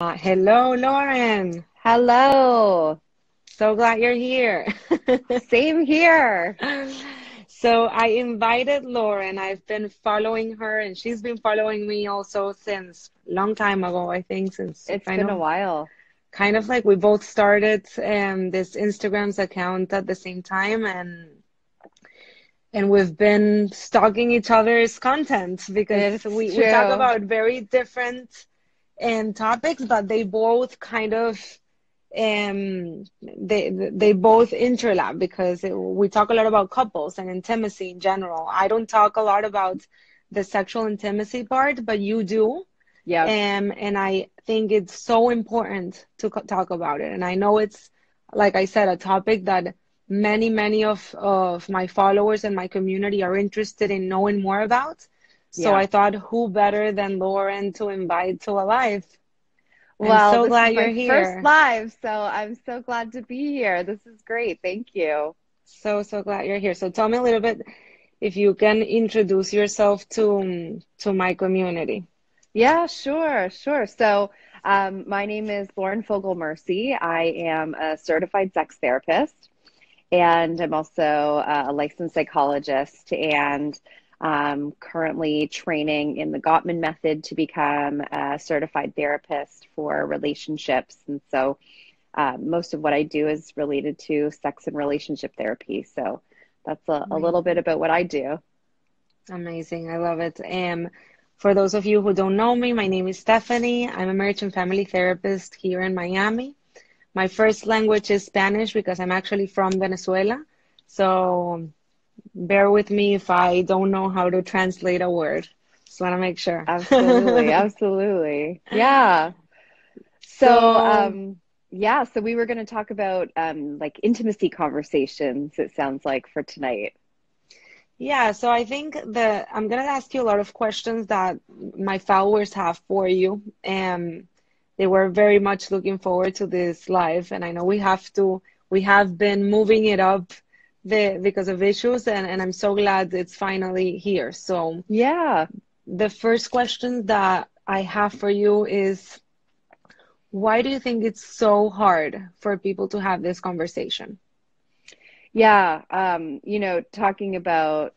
Hello, Lauren. Hello. So glad you're here. Same here. So I invited Lauren. I've been following her, and she's been following me also since long time ago, I think, since It's been a while. kind of like we both started this Instagram's account at the same time, and we've been stalking each other's content because It's we talk true. about very different topics, but they both kind of they both interlap because we talk a lot about couples and intimacy in general. I don't talk a lot about the sexual intimacy part, but you do. Yep. And I think it's so important to talk about it. And I know it's, like I said, a topic that many of my followers and my community are interested in knowing more about. So Yeah. I thought, who better than Lauren to invite to a live? I'm Well, so this is glad my you're first here. live, so I'm so glad to be here. This is great. Thank you. So glad you're here. So tell me a little bit, if you can introduce yourself to my community. Yeah, sure. My name is Lauren Fogel Mersy. I am a certified sex therapist, and I'm also a licensed psychologist, and currently training in the Gottman Method to become a certified therapist for relationships. And so most of what I do is related to sex and relationship therapy. So that's a little bit Amazing. about what I do. Amazing. I love it. For those of you who don't know me, my name is Stephanie. I'm a marriage and family therapist here in Miami. My first language is Spanish because I'm actually from Venezuela. So bear with me if I don't know how to translate a word. Just want to make sure. Absolutely. Yeah. So, So so we were going to talk about like intimacy conversations, it sounds like, for tonight. yeah, so I think that I'm gonna ask you a lot of questions that my followers have for you. They were very much looking forward to this live, and I know we have been moving it up because of issues, and I'm so glad it's finally here. So Yeah. the first question that I have for you is, why do you think it's so hard for people to have this conversation? Yeah. Talking about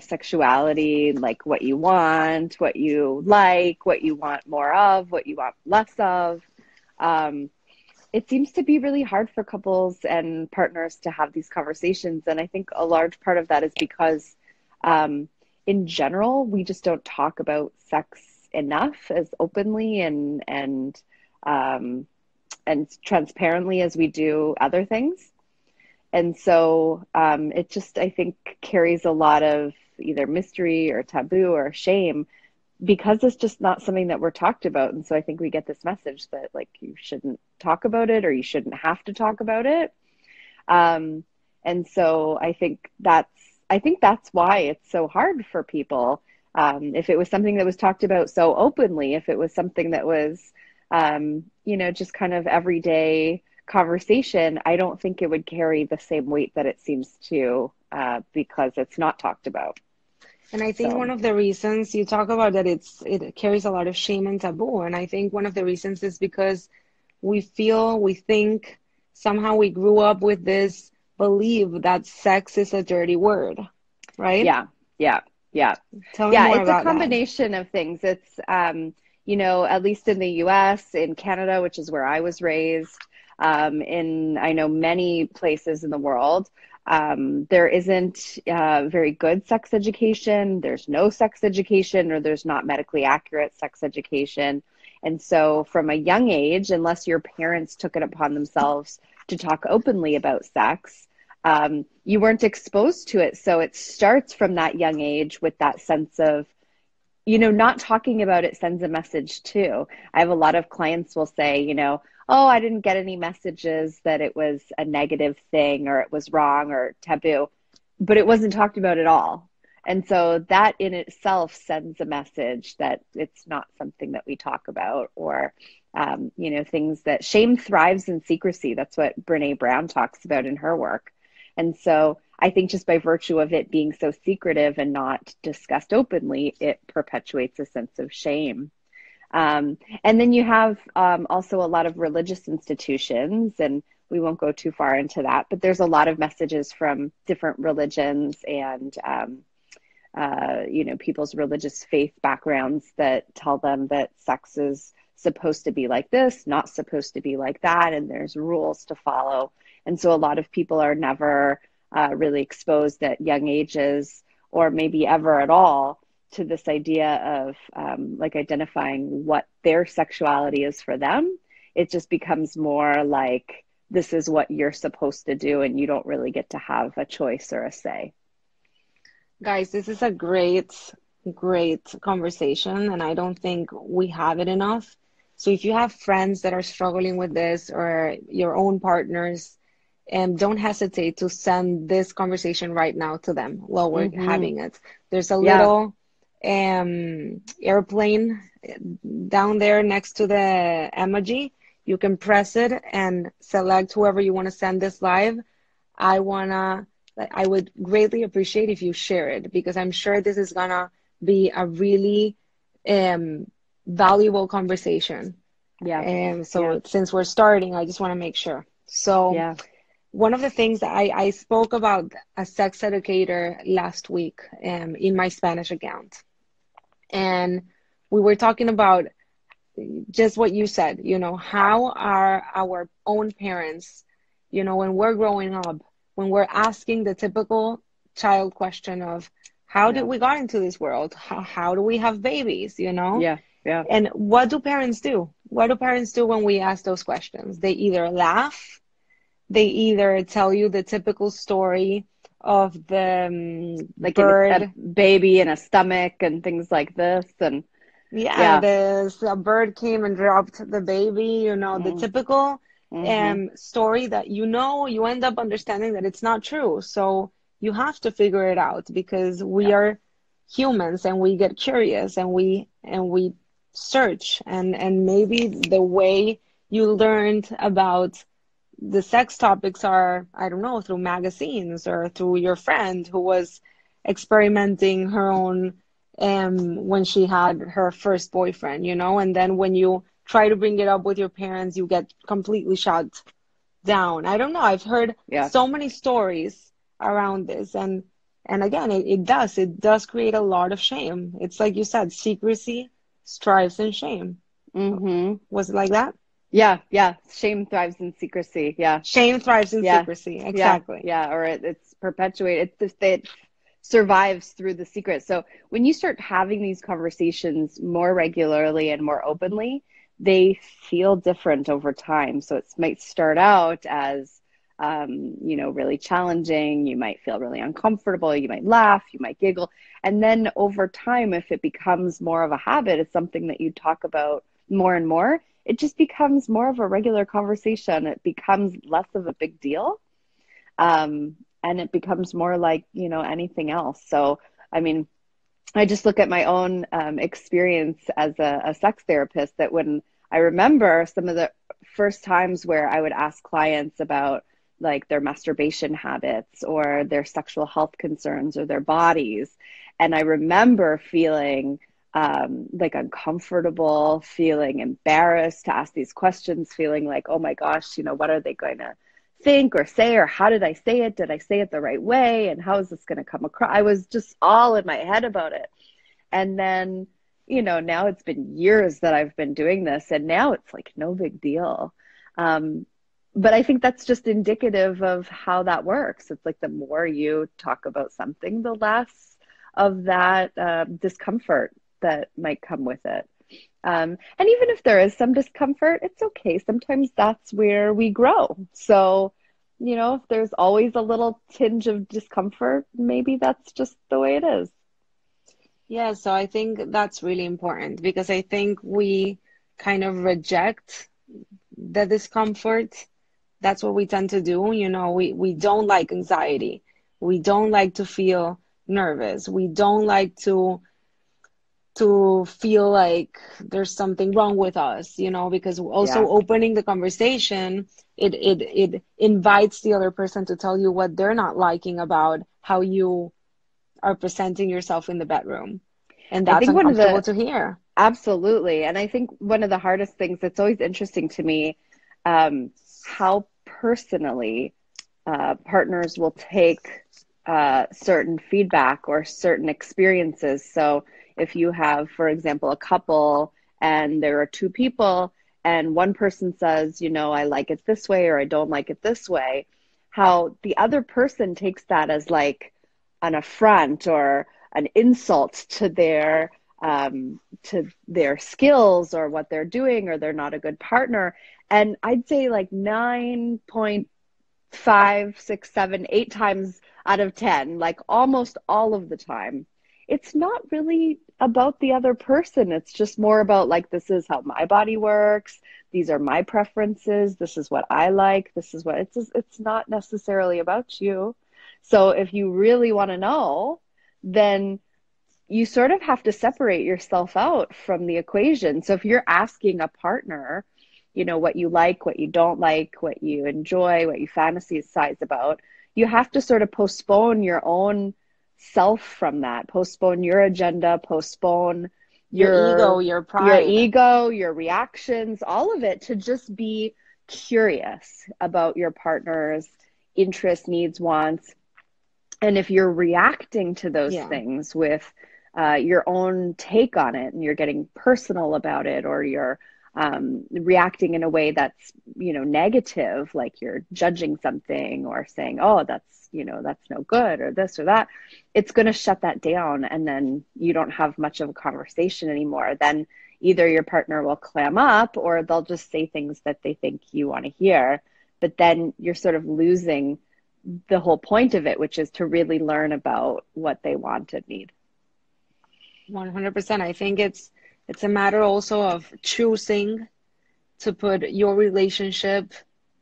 sexuality, like what you want, what you like, what you want more of, what you want less of. Um, it seems to be really hard for couples and partners to have these conversations. And I think a large part of that is because, in general, we just don't talk about sex enough as openly um, and transparently as we do other things. And so it just, I think, carries a lot of either mystery or taboo or shame because it's just not something that we're talked about. And so I think we get this message that like you shouldn't talk about it or you shouldn't have to talk about it. Um, and so I think that's why it's so hard for people. If it was something that was talked about so openly, if it was something that was, just kind of everyday conversation, I don't think it would carry the same weight that it seems to because it's not talked about. And I think one So, of the reasons you talk about that it carries a lot of shame and taboo. And I think one of the reasons is because we think somehow we grew up with this belief that sex is a dirty word, right? yeah, yeah, yeah. Tell me Yeah, more it's a about that. combination of things. It's, at least in the US, in Canada, which is where I was raised, in I know many places in the world, there isn't very good sex education. There's no sex education, or there's not medically accurate sex education. And so, from a young age, unless your parents took it upon themselves to talk openly about sex, you weren't exposed to it. So it starts from that young age with that sense of, not talking about it sends a message too. I have a lot of clients will say, oh, I didn't get any messages that it was a negative thing or it was wrong or taboo, but it wasn't talked about at all. And so that in itself sends a message that it's not something that we talk about, or, things that shame thrives in secrecy. That's what Brene Brown talks about in her work. And so I think just by virtue of it being so secretive and not discussed openly, it perpetuates a sense of shame. And then you have also a lot of religious institutions, and we won't go too far into that, but there's a lot of messages from different religions and, people's religious faith backgrounds that tell them that sex is supposed to be like this, not supposed to be like that, and there's rules to follow. And so a lot of people are never really exposed at young ages, or maybe ever at all, to this idea of identifying what their sexuality is for them. It just becomes more like, this is what you're supposed to do, and you don't really get to have a choice or a say. Guys, this is a great conversation, and I don't think we have it enough. So if you have friends that are struggling with this, or your own partners, don't hesitate to send this conversation right now to them while we're having it. There's a little airplane down there next to the emoji. You can press it and select whoever you want to send this live. I would greatly appreciate if you share it, because I'm sure this is gonna be a really valuable conversation. Since we're starting, I just want to make sure. So one of the things that I spoke about a sex educator last week in my Spanish account. And we were talking about just what you said, how are our own parents, when we're growing up, when we're asking the typical child question of how did we got into this world? How do we have babies, And what do parents do? What do parents do when we ask those questions? They either laugh, they either tell you the typical story of the bird, a baby in a stomach and things like this, and a bird came and dropped the baby, the typical story that you end up understanding that it's not true. So you have to figure it out, because we are humans and we get curious and we search, and maybe the way you learned about the sex topics are, I don't know, through magazines or through your friend who was experimenting her own when she had her first boyfriend, and then when you try to bring it up with your parents, you get completely shut down. I don't know. I've heard so many stories around this, and again, it does create a lot of shame. It's like you said, secrecy strives in shame. Was it like that? Yeah. Shame thrives in secrecy. Yeah. Shame thrives in secrecy. Exactly. Yeah. Or it's perpetuated. It survives through the secret. So when you start having these conversations more regularly and more openly, they feel different over time. So it might start out as, really challenging. You might feel really uncomfortable. You might laugh, you might giggle. And then over time, if it becomes more of a habit, it's something that you talk about more and more, it just becomes more of a regular conversation. It becomes less of a big deal. And it becomes more like, anything else. So, I mean, I just look at my own experience as a sex therapist, that when I remember some of the first times where I would ask clients about like their masturbation habits or their sexual health concerns or their bodies. And I remember feeling like uncomfortable, feeling embarrassed to ask these questions, feeling like, oh my gosh, what are they going to think or say, or how did I say it? Did I say it the right way? And how is this going to come across? I was just all in my head about it. And then, now it's been years that I've been doing this, and now it's like no big deal. But I think that's just indicative of how that works. It's like the more you talk about something, the less of that discomfort that might come with it. And even if there is some discomfort, it's okay. Sometimes that's where we grow. So, if there's always a little tinge of discomfort, maybe that's just the way it is. Yeah, so I think that's really important, because I think we kind of reject the discomfort. That's what we tend to do. We don't like anxiety. We don't like to feel nervous. We don't like to feel like there's something wrong with us, because also opening the conversation, it invites the other person to tell you what they're not liking about how you are presenting yourself in the bedroom. And that's uncomfortable to hear. Absolutely. And I think one of the hardest things that's always interesting to me, how personally partners will take certain feedback or certain experiences. So if you have, for example, a couple and there are two people and one person says, you know, I like it this way or I don't like it this way, how the other person takes that as like an affront or an insult to their skills or what they're doing, or they're not a good partner. And I'd say like 9.5, 6, 7, 8 times out of 10, like almost all of the time, it's not really about the other person. It's just more about like, this is how my body works. These are my preferences. This is what I like. This is what it's not necessarily about you. So if you really want to know, then you sort of have to separate yourself out from the equation. So if you're asking a partner, you know, what you like, what you don't like, what you enjoy, what you fantasize about, you have to sort of postpone your own self from that, postpone your agenda, postpone Your ego, your your your pride. ego, your reactions, all of it, to just be curious about your partner's interests, needs, wants. And if you're reacting to those Yeah. things with your own take on it, and you're getting personal about it, or you're reacting in a way that's, you know, negative, like you're judging something or saying, oh, that's, you know, that's no good, or this or that, it's going to shut that down. And then you don't have much of a conversation anymore. Then either your partner will clam up or they'll just say things that they think you want to hear. But then you're sort of losing the whole point of it, which is to really learn about what they want and need. 100%. I think it's a matter also of choosing to put your relationship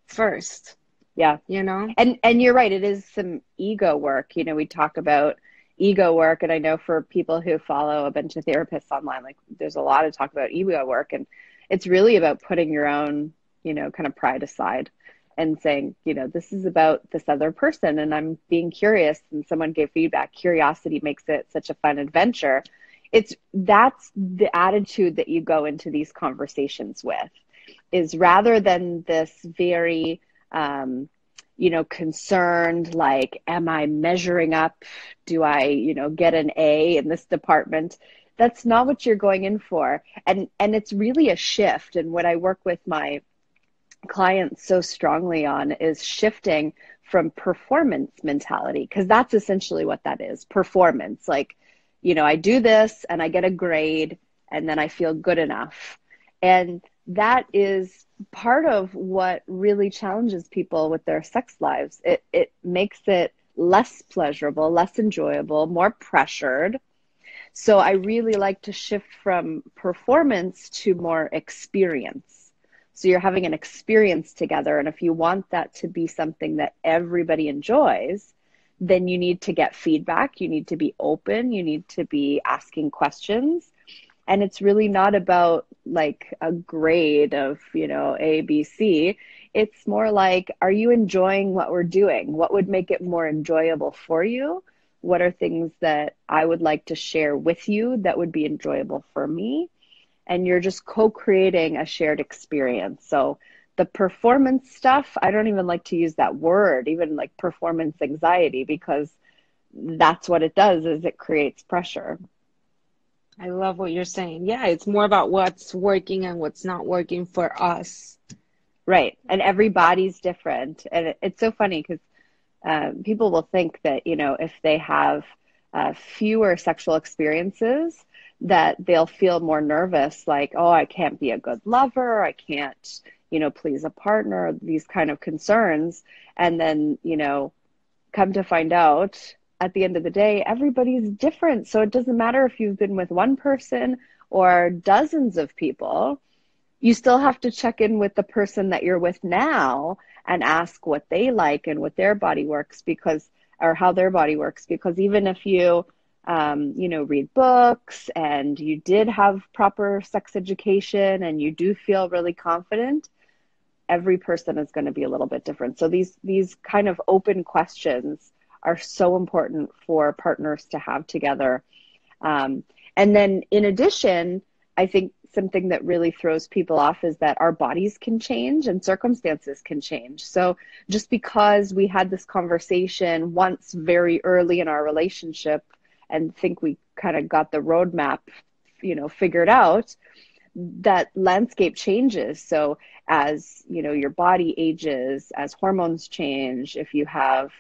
first, Yeah. you know? And you're right, it is some ego work. You know, we talk about ego work, and I know for people who follow a bunch of therapists online, like there's a lot of talk about ego work, and it's really about putting your own, you know, kind of pride aside and saying, you know, this is about this other person and I'm being curious, and someone gave feedback. Curiosity makes it such a fun adventure. That's the attitude that you go into these conversations with, is rather than this very you know, concerned, like, am I measuring up? Do I, you know, get an A in this department? That's not what you're going in for. And it's really a shift. And what I work with my clients so strongly on is shifting from performance mentality, because that's essentially what that is, performance. Like, you know, I do this and I get a grade and then I feel good enough. And that is part of what really challenges people with their sex lives. It makes it less pleasurable, less enjoyable, more pressured. So I really like to shift from performance to more experience. So you're having an experience together. And if you want that to be something that everybody enjoys, then you need to get feedback. You need to be open. You need to be asking questions. And it's really not about like a grade of, you know, A, B, C. It's more like, are you enjoying what we're doing? What would make it more enjoyable for you? What are things that I would like to share with you that would be enjoyable for me? And you're just co-creating a shared experience. So the performance stuff, I don't even like to use that word, even like performance anxiety, because that's what it does, is it creates pressure. I love what you're saying. Yeah, it's more about what's working and what's not working for us. Right. And everybody's different. And it's so funny because people will think that, you know, if they have fewer sexual experiences, that they'll feel more nervous, like, oh, I can't be a good lover. I can't, you know, please a partner, these kind of concerns. And then, you know, come to find out at the end of the day, everybody's different. So it doesn't matter if you've been with one person or dozens of people. You still have to check in with the person that you're with now and ask what they like and what their body works, because, or how their body works, because even if you, you know, read books and you did have proper sex education and you do feel really confident, every person is going to be a little bit different. So these kind of open questions are so important for partners to have together. And then in addition, I think something that really throws people off is that our bodies can change and circumstances can change. So just because we had this conversation once very early in our relationship and think we kind of got the roadmap, figured out, that landscape changes. So as your body ages, as hormones change, if you have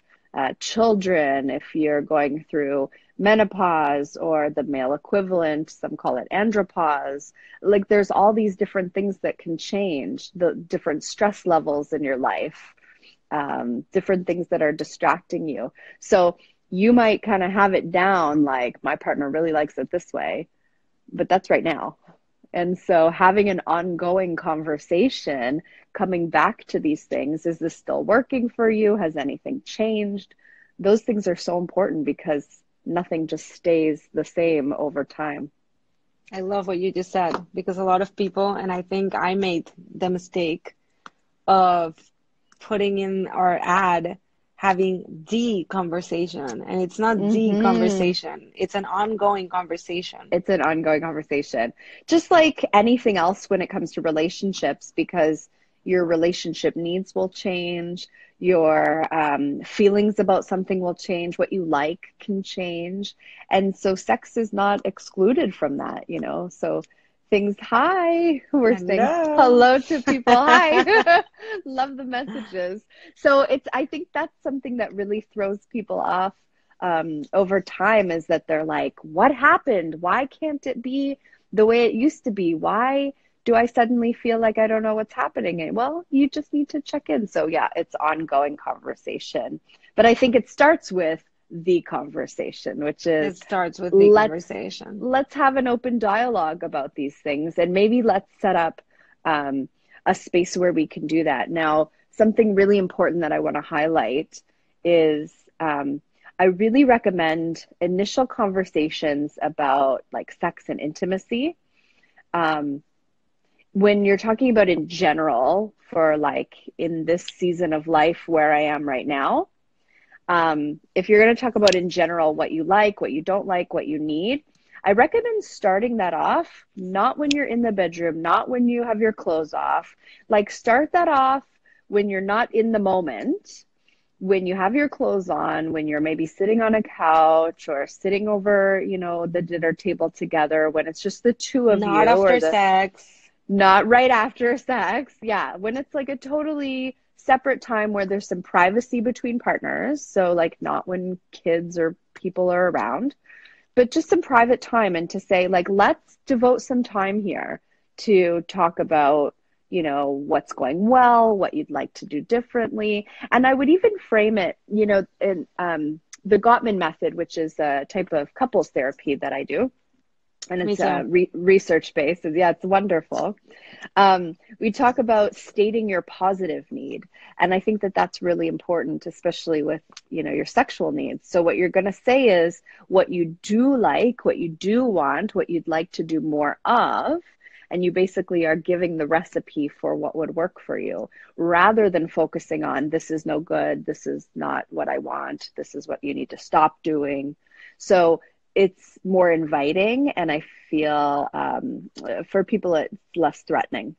children, if you're going through menopause or the male equivalent, some call it andropause, like there's all these different things that can change, the different stress levels in your life, different things that are distracting you. So you might kind of have it down, like my partner really likes it this way, but that's right now. And so having an ongoing conversation, coming back to these things, is this still working for you? Has anything changed? Those things are so important because nothing just stays the same over time. I love what you just said, because a lot of people, and I think I made the mistake of putting in our ad having the conversation, and it's not the conversation, it's an ongoing conversation. It's an ongoing conversation, just like anything else when it comes to relationships, because your relationship needs will change, your feelings about something will change, what you like can change, and so sex is not excluded from that. So things, hi, we're saying hello to people, hi. Love the messages. So I think that's something that really throws people off over time, is that they're like, what happened? Why can't it be the way it used to be? Why do I suddenly feel like I don't know what's happening? And well, you just need to check in. So yeah, it's ongoing conversation, but I think it starts with the conversation, which is, it starts with the conversation. Let's have an open dialogue about these things, and maybe let's set up a space where we can do that. Now, something really important that I want to highlight is I really recommend initial conversations about like sex and intimacy. When you're talking about in general, for like in this season of life where I am right now, if you're going to talk about in general what you like, what you don't like, what you need, I recommend starting that off, not when you're in the bedroom, not when you have your clothes off. Like start that off when you're not in the moment, when you have your clothes on, when you're maybe sitting on a couch or sitting over, the dinner table together, when it's just the two of you. Not after sex. Not right after sex. Yeah, when it's like a totally separate time where there's some privacy between partners. So like not when kids or people are around, but just some private time, and to say like, let's devote some time here to talk about, what's going well, what you'd like to do differently. And I would even frame it, in the Gottman Method, which is a type of couples therapy that I do. And it's research-based. Yeah, it's wonderful. We talk about stating your positive need. And I think that that's really important, especially with, your sexual needs. So what you're going to say is what you do like, what you do want, what you'd like to do more of. And you basically are giving the recipe for what would work for you, rather than focusing on, this is no good, this is not what I want, this is what you need to stop doing. So it's more inviting, and I feel for people it's less threatening.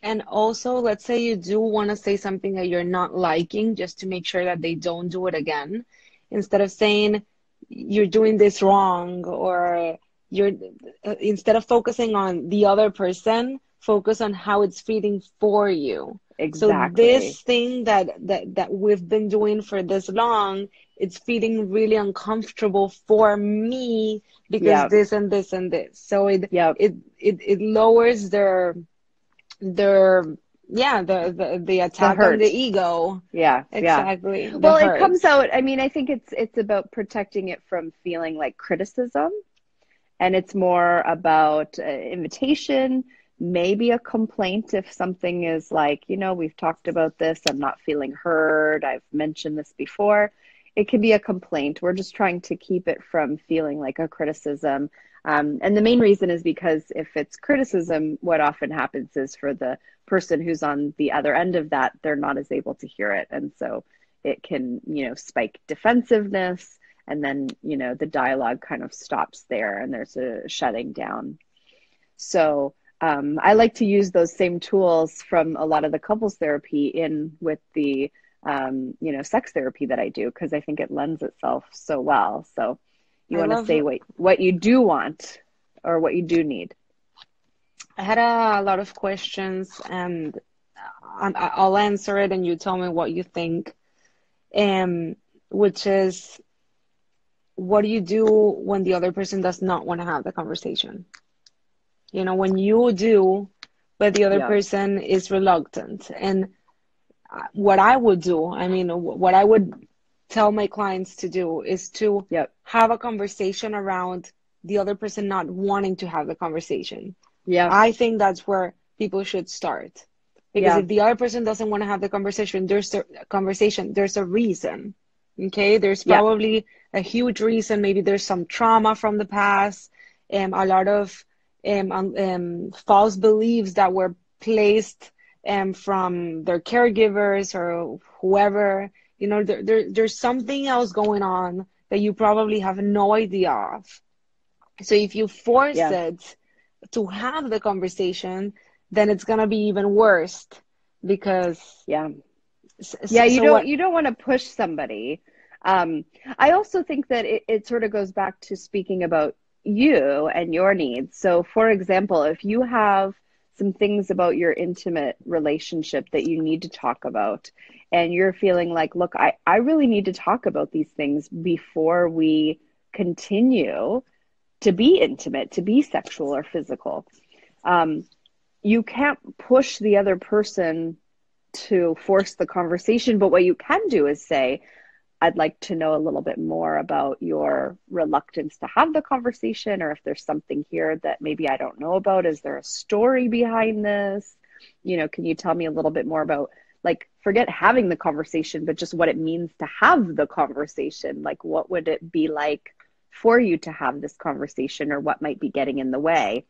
And also, let's say you do want to say something that you're not liking, just to make sure that they don't do it again. Instead of saying you're doing this wrong, or instead of focusing on the other person, focus on how it's feeling for you. Exactly. So this thing that we've been doing for this long, it's feeling really uncomfortable for me because this and this and this. So it lowers the attack on the ego. Yeah, exactly. Yeah. Well, it comes out. I mean, I think it's about protecting it from feeling like criticism, and it's more about invitation. Maybe a complaint if something is like, we've talked about this, I'm not feeling heard, I've mentioned this before. It can be a complaint. We're just trying to keep it from feeling like a criticism. And the main reason is because if it's criticism, what often happens is for the person who's on the other end of that, they're not as able to hear it. And so it can, spike defensiveness. And then, the dialogue kind of stops there and there's a shutting down. So I like to use those same tools from a lot of the couples therapy in with the sex therapy that I do, because I think it lends itself so well. So you I want to love, say what you do want or what you do need. I had a lot of questions, and I'll answer it and you tell me what you think. Which is, what do you do when the other person does not want to have the conversation? When you do, but the other Yeah. person is reluctant. And what I would do, I mean, what I would tell my clients to do is to Yep. have a conversation around the other person not wanting to have the conversation. Yeah. I think that's where people should start. Because Yeah. if the other person doesn't want to have the conversation, there's a reason. Okay, there's Yeah. probably a huge reason. Maybe there's some trauma from the past, a lot of false beliefs that were placed from their caregivers or whoever. There's something else going on that you probably have no idea of. So if you force Yeah. it to have the conversation, then it's gonna be even worse because Yeah. Yeah, so what? you don't want to push somebody. I also think that it sort of goes back to speaking about you and your needs. So, for example, if you have some things about your intimate relationship that you need to talk about, and you're feeling like, look, I really need to talk about these things before we continue to be intimate, to be sexual or physical. You can't push the other person to force the conversation, but what you can do is say, I'd like to know a little bit more about your reluctance to have the conversation, or if there's something here that maybe I don't know about. Is there a story behind this? Can you tell me a little bit more about, like, forget having the conversation, but just what it means to have the conversation? Like, what would it be like for you to have this conversation, or what might be getting in the way?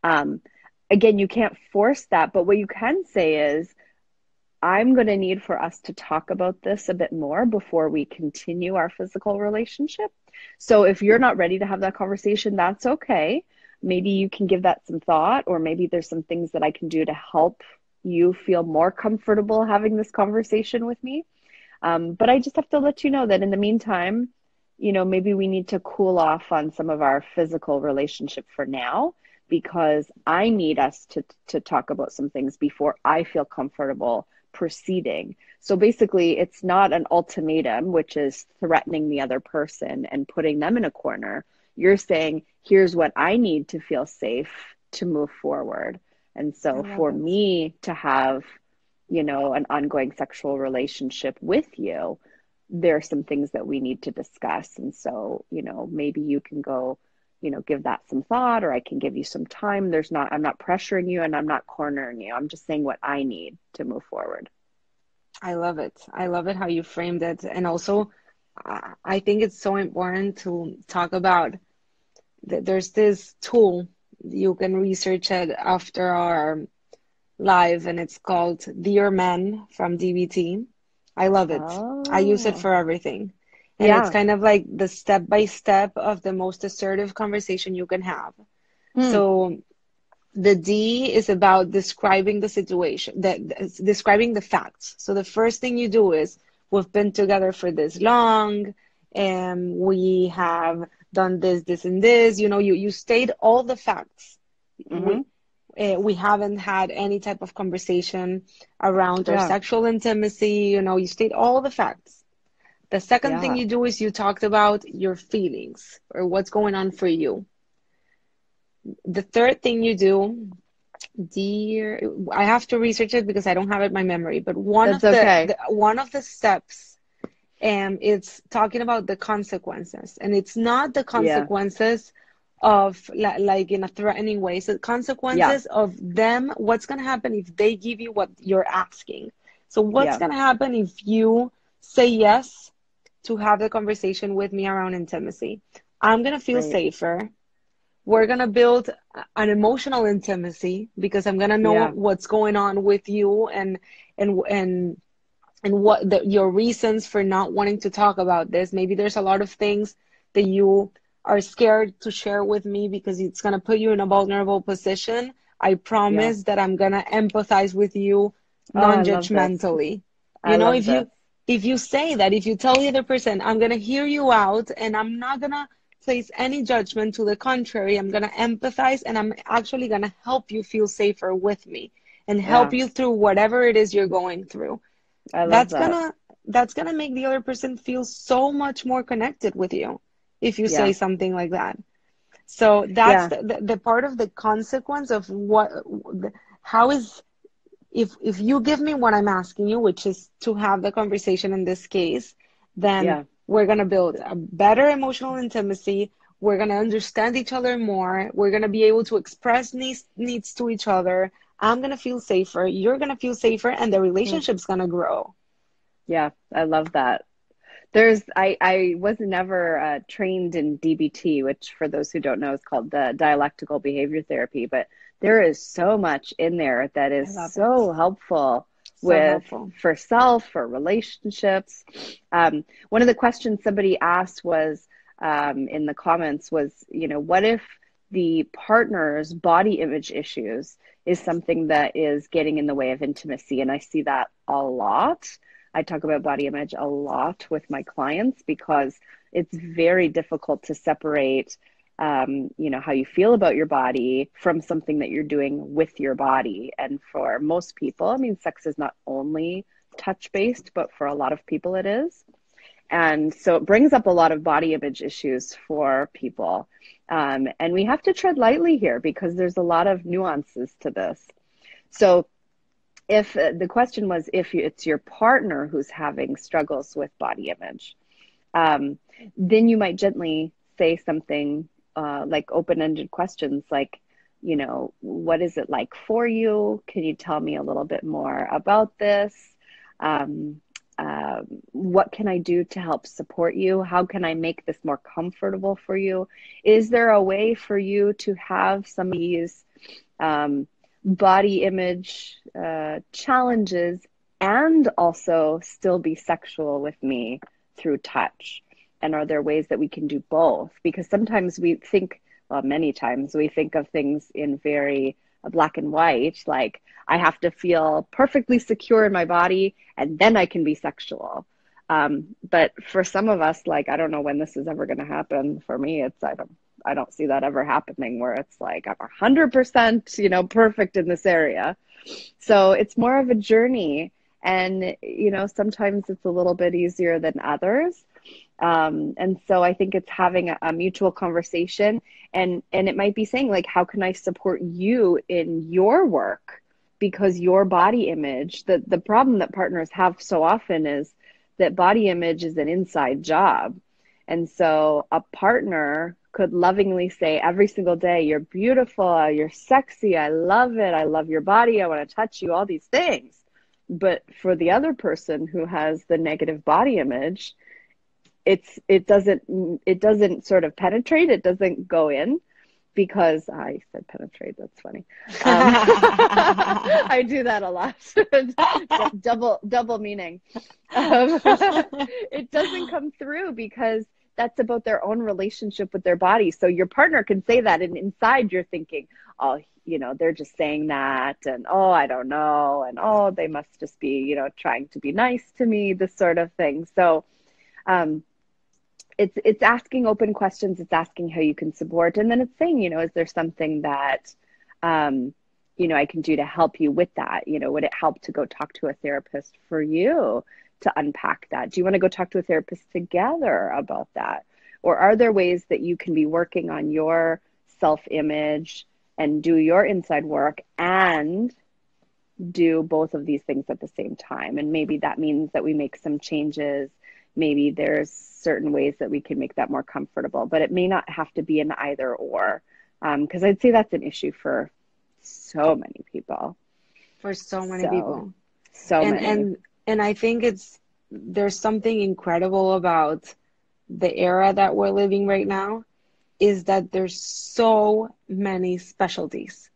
Again, you can't force that, but what you can say is, I'm going to need for us to talk about this a bit more before we continue our physical relationship. So if you're not ready to have that conversation, that's okay. Maybe you can give that some thought, or maybe there's some things that I can do to help you feel more comfortable having this conversation with me. But I just have to let you know that in the meantime, maybe we need to cool off on some of our physical relationship for now, because I need us to talk about some things before I feel comfortable proceeding. So basically, it's not an ultimatum, which is threatening the other person and putting them in a corner. You're saying, here's what I need to feel safe to move forward. And I so love for it. me to have, an ongoing sexual relationship with you, there are some things that we need to discuss. And so, maybe you can go, give that some thought, or I can give you some time. I'm not pressuring you, and I'm not cornering you. I'm just saying what I need to move forward. I love it. I love it how you framed it. And also, I think it's so important to talk about that there's this tool, you can research it after our live, and it's called Dear Men from DBT. I love it. I use it Oh, for everything. And it's yeah. kind of like the step by step of the most assertive conversation you can have. Hmm. So the D is about describing the situation, describing the facts. So the first thing you do is, we've been together for this long, and we have done this, this, and this. You state all the facts. Mm-hmm. We haven't had any type of conversation around our Yeah. sexual intimacy. You state all the facts. The second thing Yeah. you do is you talked about your feelings or what's going on for you. The third thing you do, dear, I have to research it because I don't have it in my memory, but one That's of the, okay. the one of the steps, it's talking about the consequences, and it's not the Yeah. consequences of like in a threatening way. So Yeah. consequences of them, what's going to happen if they give you what you're asking. So what's Yeah. going to happen if you say yes to have the conversation with me around intimacy? I'm going to feel Right. safer. We're going to build an emotional intimacy because I'm going to know Yeah. what's going on with you, and and your reasons for not wanting to talk about this. Maybe there's a lot of things that you are scared to share with me because it's going to put you in a vulnerable position, I Yeah. promise that I'm going to empathize with you Oh, I love this. non-judgmentally. I love this. If you say that, if you tell the other person, I'm going to hear you out and I'm not going to place any judgment. To the contrary, I'm going to empathize and I'm actually going to help you feel safer with me and help Yeah. you through whatever it is you're going through. I love That's that. gonna that's gonna make the other person feel so much more connected with you if you say Yeah. something like that. So that's Yeah. the part of the consequence of how is, if you give me what I'm asking you, which is to have the conversation in this case, then Yeah. we're going to build a better emotional intimacy. We're going to understand each other more. We're going to be able to express needs to each other. I'm going to feel safer. You're going to feel safer, and the Mm. relationship's going to grow. Yeah. I love that. I was never trained in DBT, which for those who don't know is called the dialectical behavior therapy, but there is so much in there that I is love it. so helpful So with helpful. for self, for relationships. One of the questions somebody asked was in the comments was, what if the partner's body image issues is something that is getting in the way of intimacy? And I see that a lot. I talk about body image a lot with my clients because it's very difficult to separate, how you feel about your body from something that you're doing with your body. And for most people, I mean, sex is not only touch based, but for a lot of people it is. And so it brings up a lot of body image issues for people. And we have to tread lightly here because there's a lot of nuances to this. So if the question was if it's your partner who's having struggles with body image, then you might gently say something like open-ended questions like, what is it like for you? Can you tell me a little bit more about this? Um, what can I do to help support you? How can I make this more comfortable for you? Is there a way for you to have some of these body image challenges and also still be sexual with me through touch? And are there ways that we can do both? Because sometimes we think, well, many times we think of things in very black and white, like I have to feel perfectly secure in my body and then I can be sexual. But for some of us, like, I don't know when this is ever going to happen. For me, I don't see that ever happening where it's like I'm 100%, perfect in this area. So it's more of a journey. And, sometimes it's a little bit easier than others. And so I think it's having a mutual conversation and it might be saying like, how can I support you in your work? Because your body image, the problem that partners have so often is that body image is an inside job. And so a partner could lovingly say every single day, you're beautiful, you're sexy, I love it, I love your body, I want to touch you, all these things. But for the other person who has the negative body image, it doesn't sort of penetrate, it doesn't go in because I said penetrate, that's funny. I do that a lot. double meaning. It doesn't come through because that's about their own relationship with their body. So your partner can say that and inside you're thinking, oh, they're just saying that, and oh, I don't know, and oh, they must just be, trying to be nice to me, this sort of thing. So it's asking open questions, it's asking how you can support, and then it's saying, is there something that I can do to help you with that? Would it help to go talk to a therapist for you to unpack that? Do you want to go talk to a therapist together about that? Or are there ways that you can be working on your self-image and do your inside work and do both of these things at the same time? And maybe that means that we make some changes. Maybe there's certain ways that we can make that more comfortable, but it may not have to be an either or, because I'd say that's an issue for so many people. For so many So, people. so And many. and and I think there's something incredible about the era that we're living right now, is that there's so many specialties.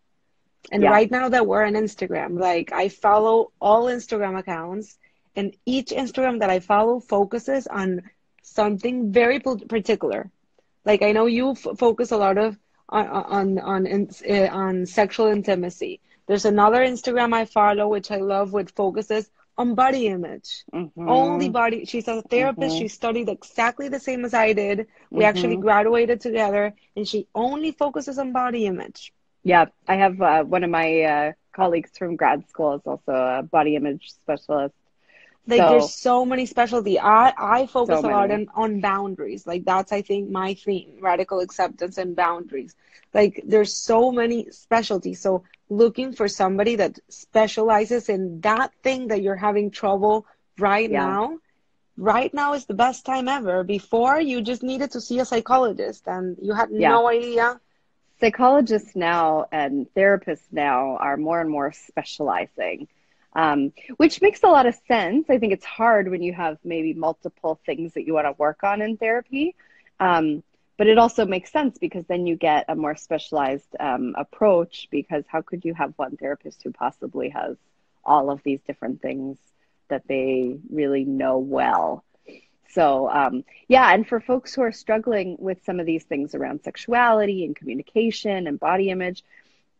And Yeah. right now that we're on Instagram, like I follow all Instagram accounts, and each Instagram that I follow focuses on something very particular. Like I know you focus a lot of on sexual intimacy. There's another Instagram I follow which I love, which focuses on body image. Only Mm-hmm. body. She's a therapist. Mm-hmm. She studied exactly the same as I did. We actually Mm-hmm. graduated together, and she only focuses on body image. Yeah, I have one of my colleagues from grad school is also a body image specialist. Like there's So, so many specialty. I focus so a lot many. on boundaries. Like that's I think my theme, radical acceptance and boundaries. Like there's so many specialties. So looking for somebody that specializes in that thing that you're having trouble right Yeah, now. Right now is the best time ever. Before you just needed to see a psychologist and you had yeah. no idea. Psychologists now and therapists now are more and more specializing, which makes a lot of sense. I think it's hard when you have maybe multiple things that you want to work on in therapy. But it also makes sense because then you get a more specialized approach, because how could you have one therapist who possibly has all of these different things that they really know well? So, yeah, and for folks who are struggling with some of these things around sexuality and communication and body image,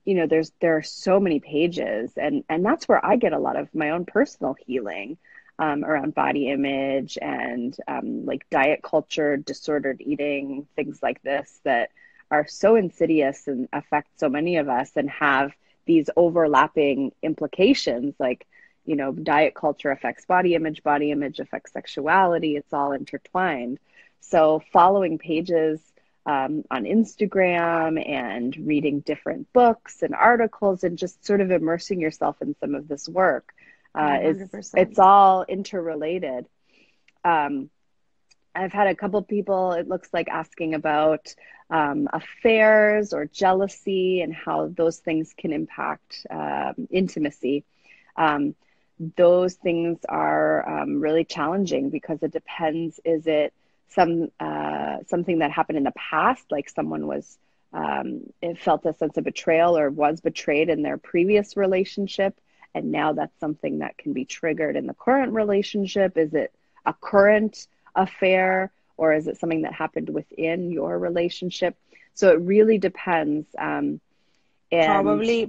there are so many pages, and that's where I get a lot of my own personal healing around body image and like diet culture, disordered eating, things like this that are so insidious and affect so many of us and have these overlapping implications. Like, diet culture affects body image affects sexuality. It's all intertwined. So following pages on Instagram and reading different books and articles and just sort of immersing yourself in some of this work is 100%. it's all interrelated. Um, I've had a couple people, it looks like, asking about affairs or jealousy and how those things can impact intimacy. Um, those things are really challenging because it depends. Is it something that happened in the past, like someone was it felt a sense of betrayal or was betrayed in their previous relationship, and now that's something that can be triggered in the current relationship? Is it a current affair, or is it something that happened within your relationship? So it really depends. And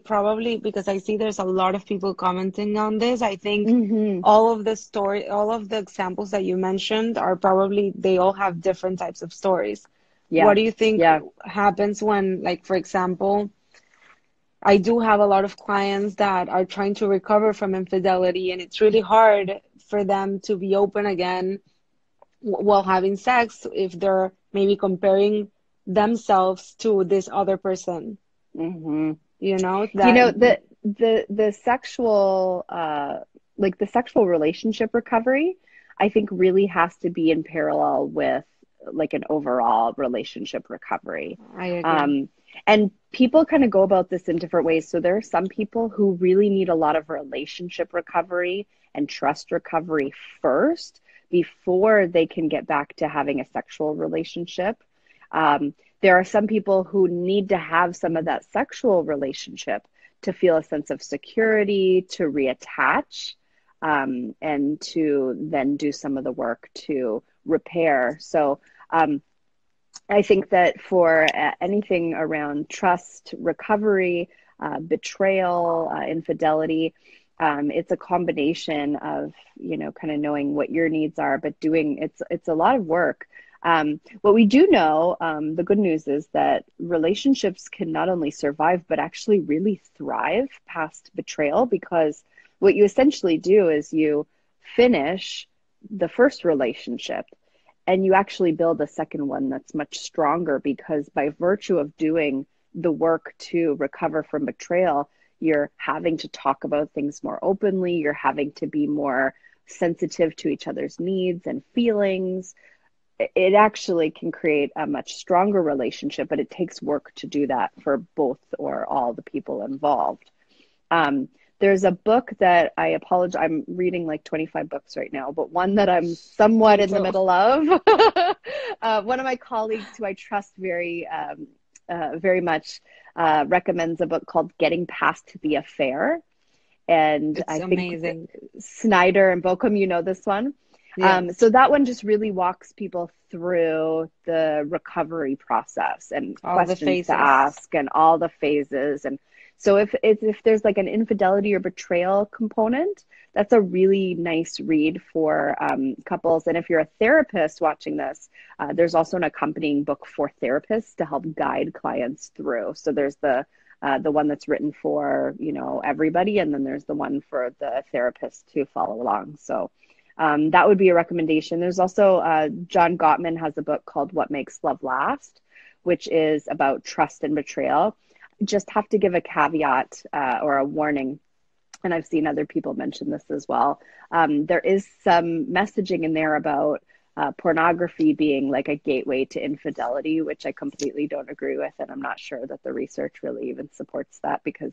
Probably because I see there's a lot of people commenting on this. I think mhm, all of the examples that you mentioned are probably, they all have different types of stories. What yeah, do you think yeah, happens when, like, for example, I do have a lot of clients that are trying to recover from infidelity, and it's really hard for them to be open again while having sex if they're maybe comparing themselves to this other person, mhm. You that know, the sexual like the sexual relationship recovery, I think really has to be in parallel with like an overall relationship recovery. I agree. Um, and people kind of go about this in different ways. So there are some people who really need a lot of relationship recovery and trust recovery first before they can get back to having a sexual relationship. There are some people who need to have some of that sexual relationship to feel a sense of security, to reattach, and to then do some of the work to repair. So I think that for anything around trust, recovery, betrayal, infidelity, it's a combination of, kind of knowing what your needs are, but it's a lot of work. What we do know, the good news is that relationships can not only survive, but actually really thrive past betrayal, because what you essentially do is you finish the first relationship and you actually build a second one that's much stronger, because by virtue of doing the work to recover from betrayal, you're having to talk about things more openly, you're having to be more sensitive to each other's needs and feelings. It actually can create a much stronger relationship, but it takes work to do that for both or all the people involved. Um, there's a book that I apologize, I'm reading like 25 books right now, but one that I'm somewhat Me in the too. middle of. One of my colleagues who I trust very much recommends a book called Getting Past the Affair. And It's I think amazing. Snyder and Bochum, you know this one. Yes. So that one just really walks people through the recovery process and All the questions to phases. ask and all the phases. And so if there's like an infidelity or betrayal component, that's a really nice read for couples. And if you're a therapist watching this, there's also an accompanying book for therapists to help guide clients through. So there's the one that's written for, you know, everybody, and then there's the one for the therapist to follow along. So that would be a recommendation. There's also John Gottman has a book called What Makes Love Last, which is about trust and betrayal. Just have to give a caveat or a warning, and I've seen other people mention this as well. There is some messaging in there about pornography being like a gateway to infidelity, which I completely don't agree with. And I'm not sure that the research really even supports that, because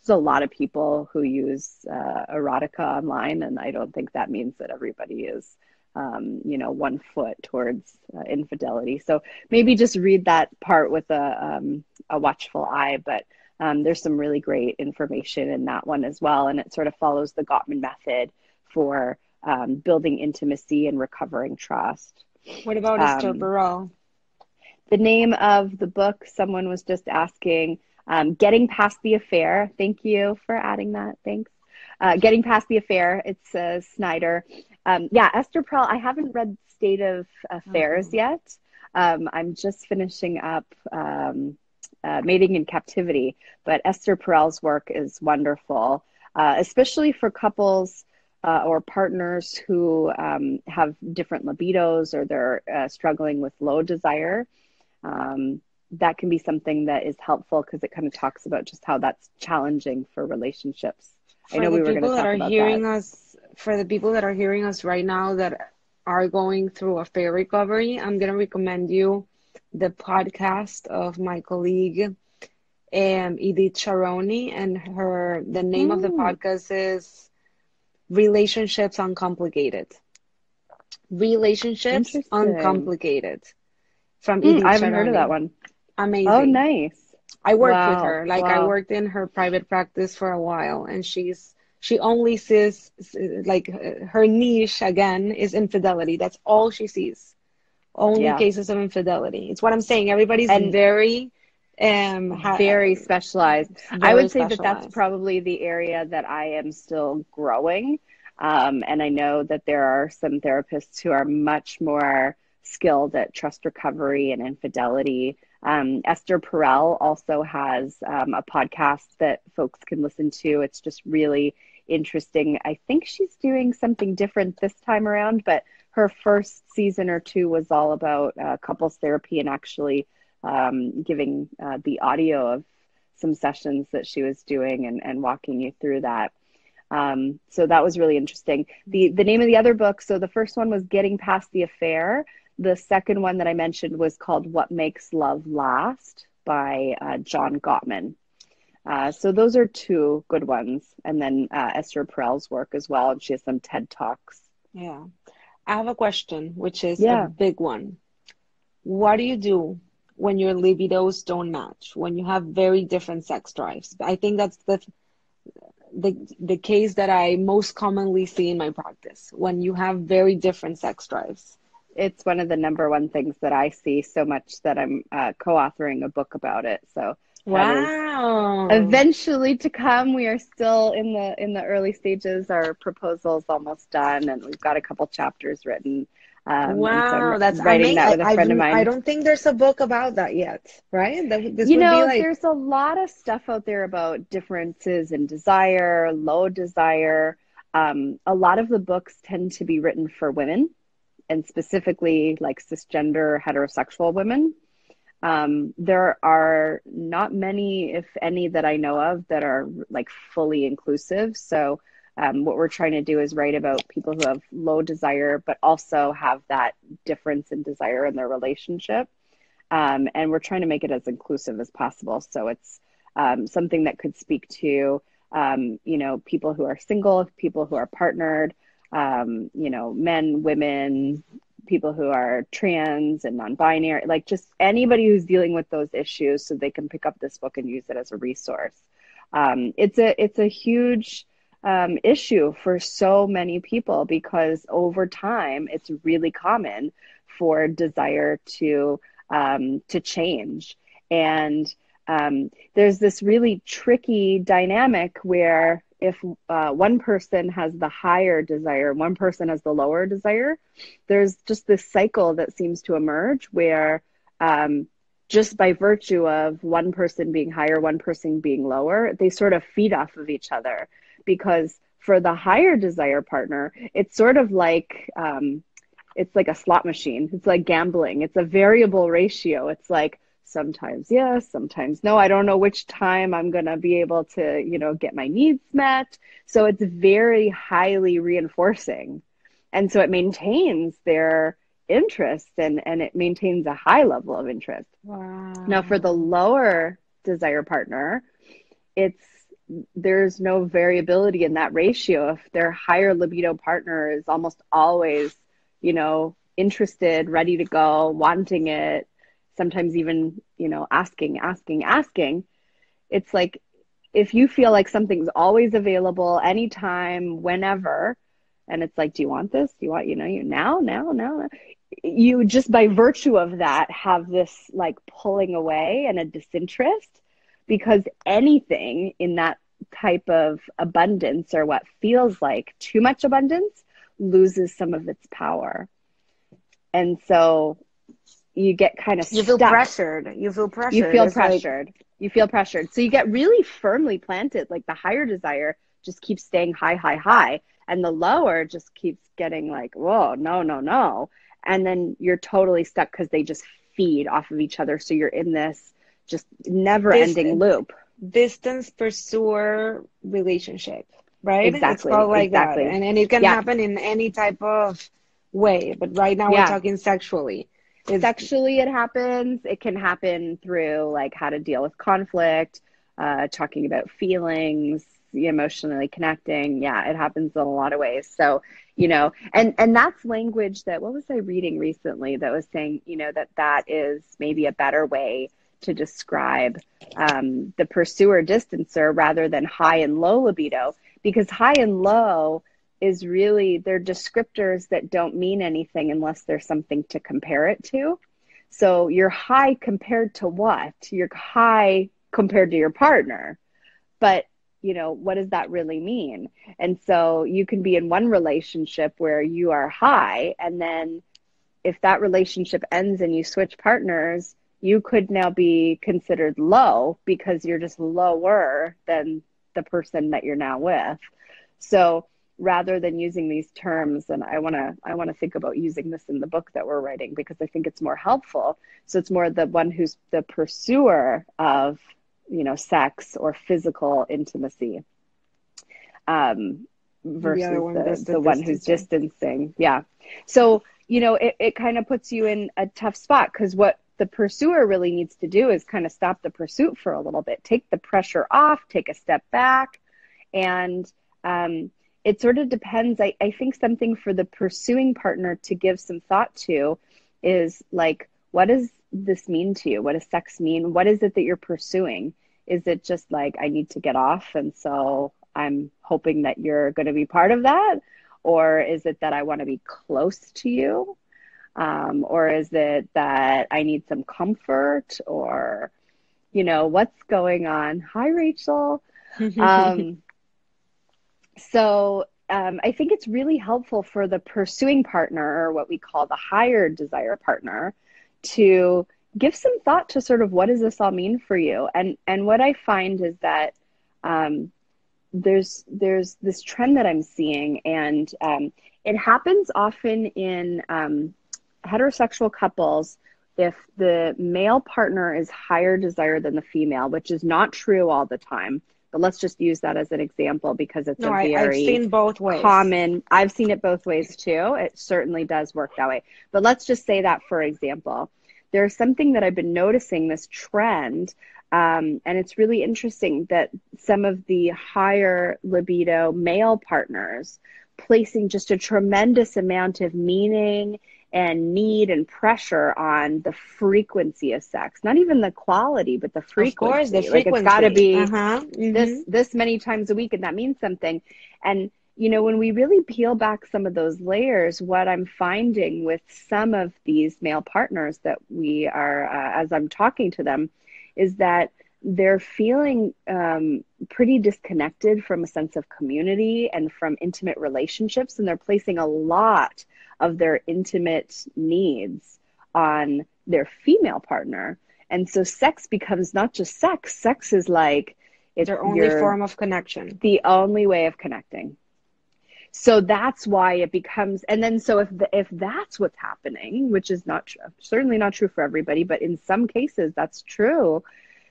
there's a lot of people who use erotica online, and I don't think that means that everybody is, you know, 1 foot towards infidelity. So maybe just read that part with a watchful eye, but there's some really great information in that one as well. And it sort of follows the Gottman Method for building intimacy and recovering trust. What about Esther Perel? The name of the book, someone was just asking, Getting Past the Affair. Thank you for adding that. Thanks. Getting Past the Affair. It's Snyder. Yeah, Esther Perel. I haven't read State of Affairs yet. I'm just finishing up Mating in Captivity, but Esther Perel's work is wonderful, especially for couples or partners who have different libidos, or they're struggling with low desire. That can be something that is helpful, because it kind of talks about just how that's challenging for relationships. I know we were going to talk about that. For the people that are hearing us right now that are going through affair recovery, I'm going to recommend you the podcast of my colleague Edith Charoni, and the name of the podcast is Relationships Uncomplicated. Relationships Uncomplicated, from Edith I haven't Charoni. heard of that one. Amazing. Oh, nice. I worked with her. I worked in her private practice for a while, and she only sees, like, her niche again is infidelity. That's all she sees. Only cases of infidelity. It's what I'm saying. Everybody's very specialized. I would say that that's probably the area that I am still growing. And I know that there are some therapists who are much more skilled at trust recovery and infidelity. Esther Perel also has a podcast that folks can listen to. It's just really interesting. I think she's doing something different this time around, but her first season or two was all about couples therapy, and actually giving the audio of some sessions that she was doing and walking you through that. So that was really interesting. The name of the other book, so the first one was Getting Past the Affair. The second one that I mentioned was called What Makes Love Last by John Gottman. So those are two good ones. And then Esther Perel's work as well. And she has some TED Talks. Yeah. I have a question, which is a big one. What do you do when your libidos don't match, when you have very different sex drives? I think that's the case that I most commonly see in my practice, when you have very different sex drives. It's one of the number one things that I see, so much that I'm co-authoring a book about it. So wow, eventually to come. We are still in the early stages. Our proposal's almost done, and we've got a couple chapters written. Wow, so that's writing amazing. that with a friend of mine. I don't think there's a book about that yet, right? There's a lot of stuff out there about differences in desire, low desire. A lot of the books tend to be written for women, and specifically like cisgender heterosexual women. There are not many, if any, that I know of that are like fully inclusive. So what we're trying to do is write about people who have low desire, but also have that difference in desire in their relationship. And we're trying to make it as inclusive as possible. So it's something that could speak to, people who are single, people who are partnered, men, women, people who are trans and non-binary, like just anybody who's dealing with those issues, so they can pick up this book and use it as a resource. It's a huge issue for so many people, because over time it's really common for desire to change. And there's this really tricky dynamic where if one person has the higher desire, one person has the lower desire, there's just this cycle that seems to emerge where just by virtue of one person being higher, one person being lower, they sort of feed off of each other. Because for the higher desire partner, it's sort of like, it's like a slot machine. It's like gambling. It's a variable ratio. It's like sometimes yes, sometimes no. I don't know which time I'm going to be able to, get my needs met. So it's very highly reinforcing. And so it maintains their interest, and it maintains a high level of interest. Wow. Now, for the lower desire partner, there's no variability in that ratio. If their higher libido partner is almost always, interested, ready to go, wanting it, sometimes even, asking. It's like, if you feel like something's always available anytime, whenever, and it's like, do you want this? Do you want, you now? You just by virtue of that have this like pulling away and a disinterest, because anything in that type of abundance, or what feels like too much abundance, loses some of its power. And so you get kind of You stuck. feel pressured. You feel pressured. So you get really firmly planted. Like the higher desire just keeps staying high. And the lower just keeps getting like, whoa, no. And then you're totally stuck because they just feed off of each other. So you're in this just never ending loop. Distance pursuer relationship, right? Exactly. It's called like that. And it can happen in any type of way. But right now we're talking sexually. Sexually, it happens. It can happen through like how to deal with conflict, talking about feelings, emotionally connecting. Yeah, it happens in a lot of ways. So, and that's language that, what was I reading recently that was saying, that is maybe a better way to describe the pursuer distancer rather than high and low libido, because high and low is really, they're descriptors that don't mean anything unless there's something to compare it to. So you're high compared to what? You're high compared to your partner. But, what does that really mean? And so you can be in one relationship where you are high, and then if that relationship ends and you switch partners, you could now be considered low because you're just lower than the person that you're now with. So rather than using these terms, and I want to think about using this in the book that we're writing, because I think it's more helpful. So it's more the one who's the pursuer of, sex or physical intimacy, versus the one who's distancing. Yeah. So, it kind of puts you in a tough spot, because what the pursuer really needs to do is kind of stop the pursuit for a little bit, take the pressure off, take a step back. And it sort of depends. I think something for the pursuing partner to give some thought to is like, what does this mean to you? What does sex mean? What is it that you're pursuing? Is it just like, I need to get off, and so I'm hoping that you're going to be part of that? Or is it that I want to be close to you? Or is it that I need some comfort? Or, what's going on? Hi, Rachel. So I think it's really helpful for the pursuing partner, or what we call the higher desire partner, to give some thought to sort of, what does this all mean for you? And what I find is that there's this trend that I'm seeing, and it happens often in heterosexual couples if the male partner is higher desire than the female, which is not true all the time. But let's just use that as an example, because it's I've seen both ways. Common. I've seen it both ways too. It certainly does work that way. But let's just say that, for example, there's something that I've been noticing, this trend, and it's really interesting that some of the higher libido male partners placing just a tremendous amount of meaning and need and pressure on the frequency of sex, not even the quality, but the Of course, the frequency. Like it's got to frequency. be Uh-huh. this many times a week, and that means something. And when we really peel back some of those layers, what I'm finding with some of these male partners that we are, as I'm talking to them, is that they're feeling pretty disconnected from a sense of community and from intimate relationships, and they're placing a lot of their intimate needs on their female partner. And so sex becomes not just sex. Sex is like it's Their only form of connection. the only way of connecting. So that's why it becomes, and then so if that's what's happening, which is not true, certainly not true for everybody, but in some cases that's true,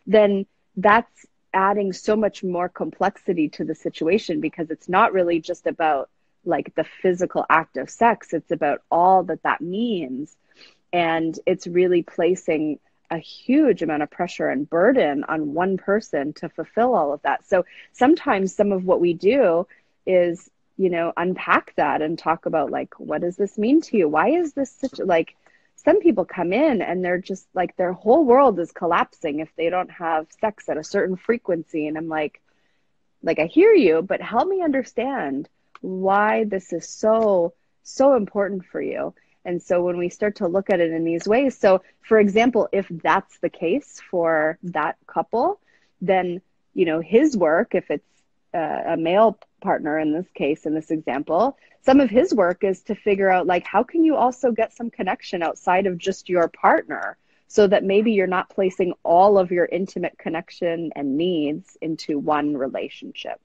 then that's adding so much more complexity to the situation, because it's not really just about like the physical act of sex, it's about all that means. And it's really placing a huge amount of pressure and burden on one person to fulfill all of that. So sometimes some of what we do is, unpack that and talk about like, what does this mean to you? Why is this such, like, some people come in and they're just like, their whole world is collapsing if they don't have sex at a certain frequency. And I'm like, I hear you, but help me understand why this is so important for you. And so when we start to look at it in these ways, so for example, if that's the case for that couple, then, his work, if it's a male partner in this case, in this example, some of his work is to figure out like, how can you also get some connection outside of just your partner, so that maybe you're not placing all of your intimate connection and needs into one relationship.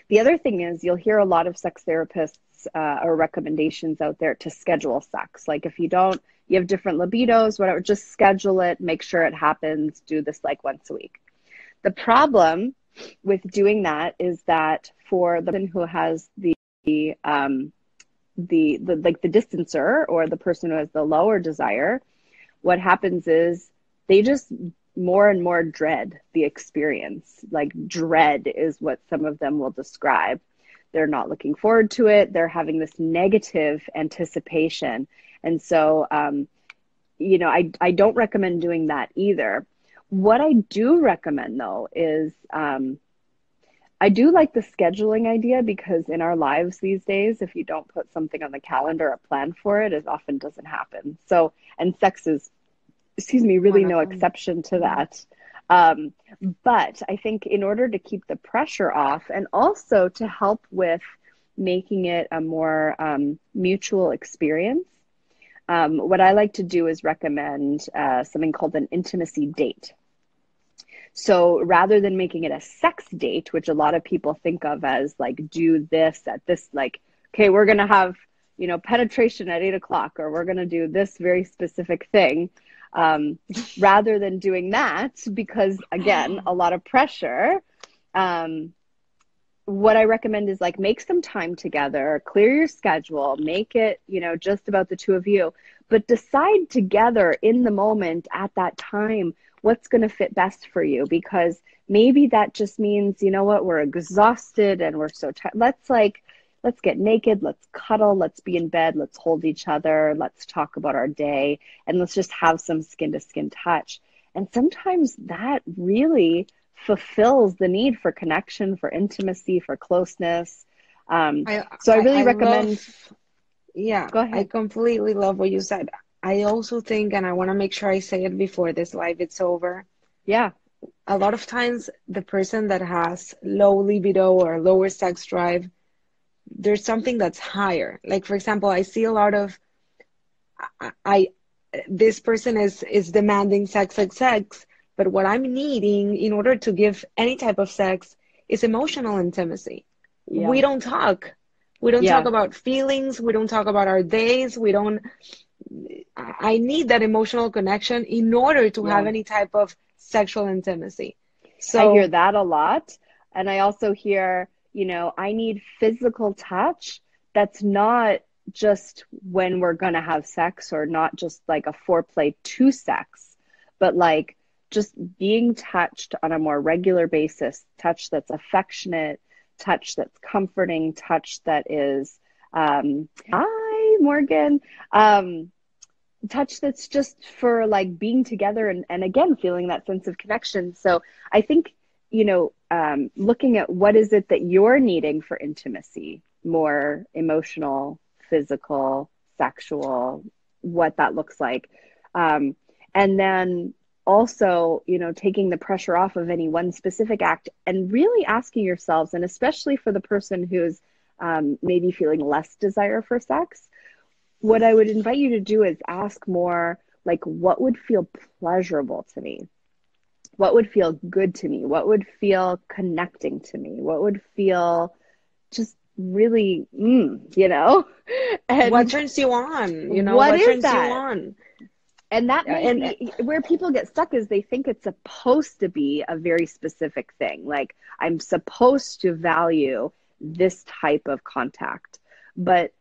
The other thing is, you'll hear a lot of sex therapists or recommendations out there to schedule sex. Like if you have different libidos, whatever, just schedule it, make sure it happens, do this like once a week. The problem with doing that is that for the person who has the distancer, or the person who has the lower desire, what happens is they just more and more dread the experience. Like dread is what some of them will describe. They're not looking forward to it. They're having this negative anticipation. And so, I don't recommend doing that either. What I do recommend though is, I do like the scheduling idea, because in our lives these days, if you don't put something on the calendar or plan for it, it often doesn't happen. So, and sex is, really no exception to that. But I think in order to keep the pressure off, and also to help with making it a more mutual experience, what I like to do is recommend something called an intimacy date. So rather than making it a sex date, which a lot of people think of as like, do this at this, like, okay, we're going to have, penetration at 8:00, or we're going to do this very specific thing. Rather than doing that, because again, a lot of pressure, what I recommend is like, make some time together, clear your schedule, make it, just about the two of you, but decide together in the moment at that time, what's going to fit best for you. Because maybe that just means, we're exhausted and we're so tired. Let's get naked, let's cuddle, let's be in bed, let's hold each other, let's talk about our day, and let's just have some skin to skin touch. And sometimes that really fulfills the need for connection, for intimacy, for closeness. So I really recommend. Yeah, Go ahead. I completely love what you said. I also think, and I want to make sure I say it before this live it's over. Yeah. A lot of times the person that has low libido or lower sex drive, there's something that's higher. Like, for example, I see a lot of, this person is demanding sex, but what I'm needing in order to give any type of sex is emotional intimacy. Yeah. We don't talk. We don't talk about feelings. We don't talk about our days. I need that emotional connection in order to have any type of sexual intimacy. So I hear that a lot. And I also hear, I need physical touch that's not just when we're going to have sex, or not just like a foreplay to sex, but like just being touched on a more regular basis, touch that's affectionate, touch that's comforting, touch that is, hi, Hi, Morgan. Touch that's just for like being together and again, feeling that sense of connection. So I think, looking at what is it that you're needing for intimacy, more emotional, physical, sexual, what that looks like. And then also, taking the pressure off of any one specific act and really asking yourselves, and especially for the person who's maybe feeling less desire for sex, what I would invite you to do is ask more like, what would feel pleasurable to me? What would feel good to me? What would feel connecting to me? What would feel just really, What And turns you on? what What is turns you that? on? And that might And be where people get stuck, is they think it's supposed to be a very specific thing. Like, I'm supposed to value this type of contact. But,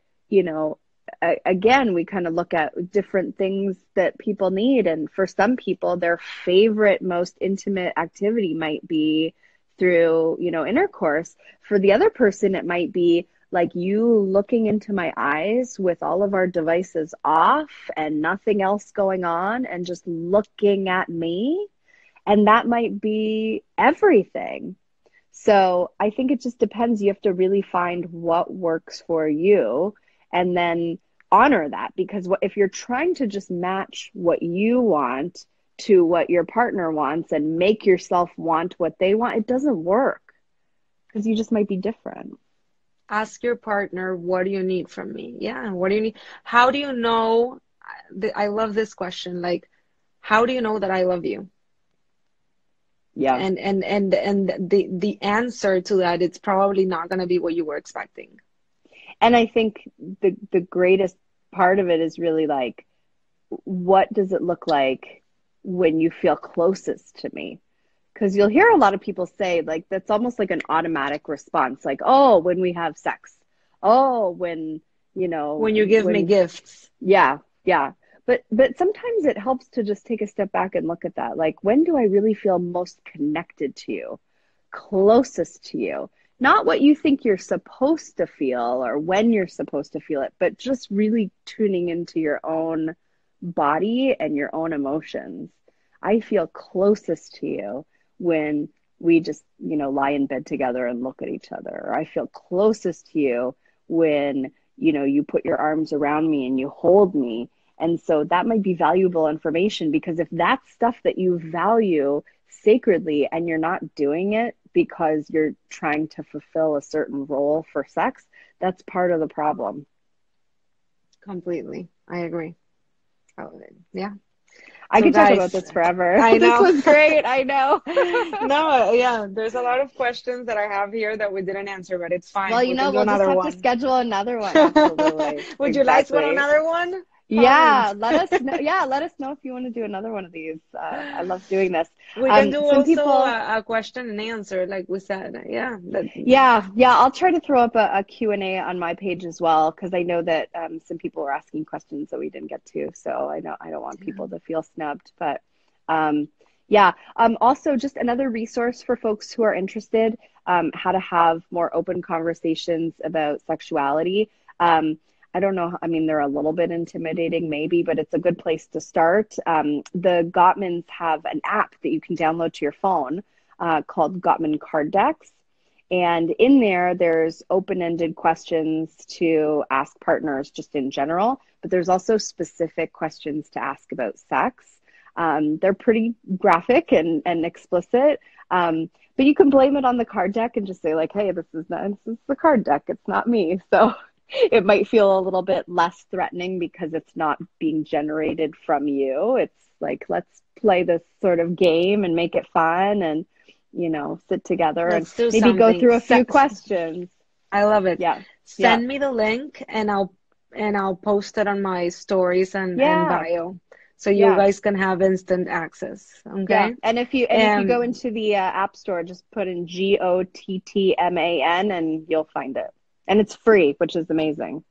again, we kind of look at different things that people need. And for some people, their favorite, most intimate activity might be through, intercourse. For the other person, it might be like you looking into my eyes with all of our devices off and nothing else going on and just looking at me. And that might be everything. So I think it just depends. You have to really find what works for you and then honor that. Because if you're trying to just match what you want to what your partner wants and make yourself want what they want, it doesn't work, because you just might be different. ask your partner, what do you need from me? Yeah, what do you need? How do you know? I love this question. Like, how do you know that I love you? Yeah. And the answer to that, it's probably not going to be what you were expecting. And I think the greatest part of it is really like, what does it look like when you feel closest to me? Because you'll hear a lot of people say, like, that's almost like an automatic response. Like, oh, when we have sex. Oh, when, When you give me gifts. Yeah, yeah. But sometimes it helps to just take a step back and look at that. Like, when do I really feel most connected to you, closest to you? Not what you think you're supposed to feel or when you're supposed to feel it, but just really tuning into your own body and your own emotions. I feel closest to you when we just, lie in bed together and look at each other. Or I feel closest to you when, you put your arms around me and you hold me. And so that might be valuable information, because if that's stuff that you value sacredly and you're not doing it because you're trying to fulfill a certain role for sex, that's part of the problem. Completely. I agree. Oh, yeah. I So could talk guys, about this forever. I This know. was great. I know. No, yeah, there's a lot of questions that I have here that we didn't answer, but it's Well, fine. We can do we'll just another have to one. schedule another one. Absolutely. Would you like one Exactly. another one? Yeah, Comment. let us know. Yeah, let us know if you want to do another one of these. I love doing this. We can do Some also people, a question and answer, like we said. Yeah. yeah, I'll try to throw up a Q&A on my page as well, because I know that some people were asking questions that we didn't get to. So I know I don't want people to feel snubbed, but yeah. Also, just another resource for folks who are interested, how to have more open conversations about sexuality. I don't know. I mean, they're a little bit intimidating maybe, but it's a good place to start. The Gottmans have an app that you can download to your phone called Gottman Card Decks. And in there, there's open-ended questions to ask partners just in general, but there's also specific questions to ask about sex. They're pretty graphic and explicit, but you can blame it on the card deck and just say like, hey, this is the card deck. It's not me. So it might feel a little bit less threatening because it's not being generated from you. It's like, let's play this sort of game and make it fun and, sit together and Let's do maybe go something. through a few questions. I love it. Yeah. Yeah. Send me the link and I'll post it on my stories and Yeah. bio. So you Yeah. guys can have instant access. Yeah. Okay. And if you go into the App Store, just put in Gottman and you'll find it. And it's free, which is amazing.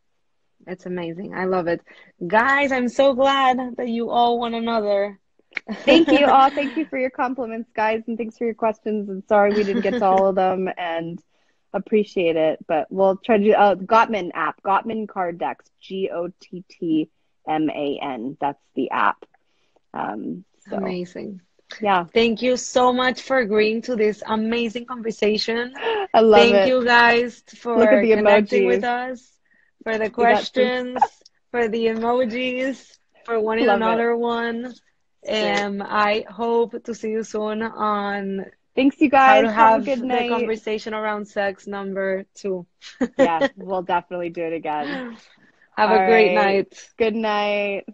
It's amazing. I love it. Guys, I'm so glad that you all one another. Thank you. Oh, thank you for your compliments, guys. And thanks for your questions. And sorry we didn't get to all of them. And appreciate it. But we'll try to do Gottman app, Gottman card decks, Gottman. That's the app. So Amazing. yeah, Thank you so much for agreeing to this amazing conversation. I love Thank it. you guys Look at for the connecting with emojis. us, for the We got some. questions, for the emojis, for wanting Love it. another one. It's great. I hope to see you soon on Thanks, you how guys. to Have a have good the night. conversation around sex number 2. Yes, we'll definitely do it again. Have All a great right. night. Good night.